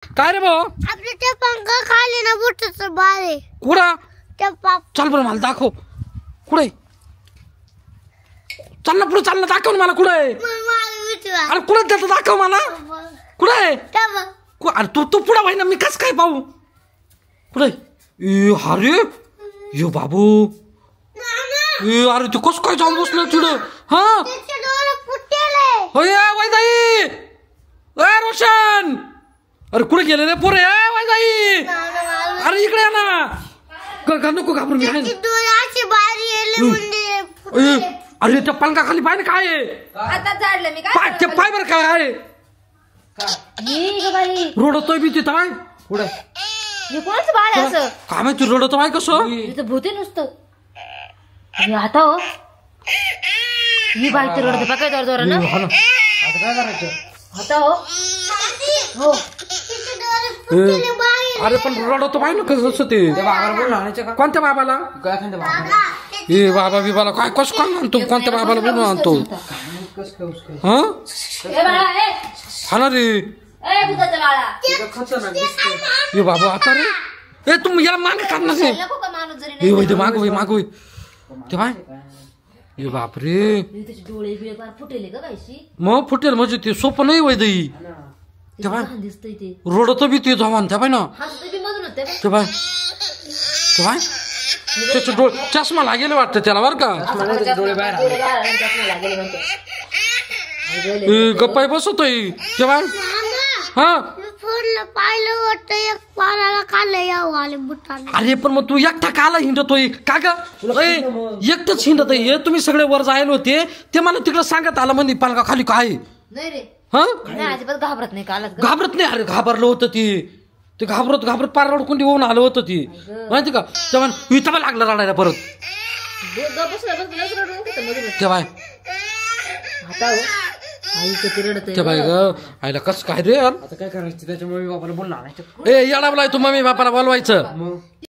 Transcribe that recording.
काय रे भाऊ आपले ते पंखा खाली ना बुटच बारे कुठं ते पाप चल बरं मला दाखव कुठे चल ना पुढे चल ना दाखव ना मला कुठे अरे कुठे त्याचं दाखव मला कुठे अरे तू पुढे भाई ना मी कस काय पाहू कुठे अरे यो बाबू अरे तू कस काय जाऊन बसलो तिकडं हा वैदाई रोशन अरे कुठे गेले रे पोरे वैदाई अरे इकडे ना नको घाबरून मी आहे अरे त्या पलंगा खाली पाय ना काय आता झाडलं मी पाय ते पाय बरं काय आहे रडतोय मी तिथं काय पुढे कोणाचं बाळ आहे असं काय माहिती रडतो आहे कसं तिथं भूते नुसतं आता हो मी बाई तर रडते काय जोर जोर ना आता काय करायचं आता हो हो अरे पण रडतो पाहिजे ना कसं ते कोणत्या बाबाला ए बाबा बिबाला काय कस काय आणतो कोणत्या बाबाला बोलून आणतो हा हा ना रे ए बाबा आता रे ए तुम्ही याला मागे काढणार रे ए वैद्य माग वय माग वय ते बाय ए बापरे डोळे बिळे फार फुटेले का कायशी मग फुटेल म्हणजे ते सोपं नाही वैद्य ते बाय दिसतंय ते रडतो बी ते जवान त्या बाय ना हसते बी मधून होते ते बाय ते बाय त्याचे डोळे चष्मा लागेल वाटतं त्याला बरं का डोळे बाहेर गप्पाय बसतोय ते बाय हा पाहिलं वाटतं एक पाराला खाल्लं यावं आले बुटाला अरे पण मग तू एकटा काला हिंडतोय का ग एकटच हिंडत हे तुम्ही सगळे वर जायला होते ते मला तिकडे सांगत आलं म्हणजे पालका खाली काय नाही रे हा नाही अजिबात घाबरत नाही कालच घाबरत नाही अरे घाबरलं होतं ते घाबरत पार रडकुंडी होऊन आलं होतं ती माहिती का तेव्हा इथं लागलं रडायला परत तेव्हा आता आई किती रडत ते बाई ग आईला कस काय रे आता काय करायचं त्याच्यामुळे बापाला बोलणार ए याला बोलाय तू मम्मी बापाला बोलवायचं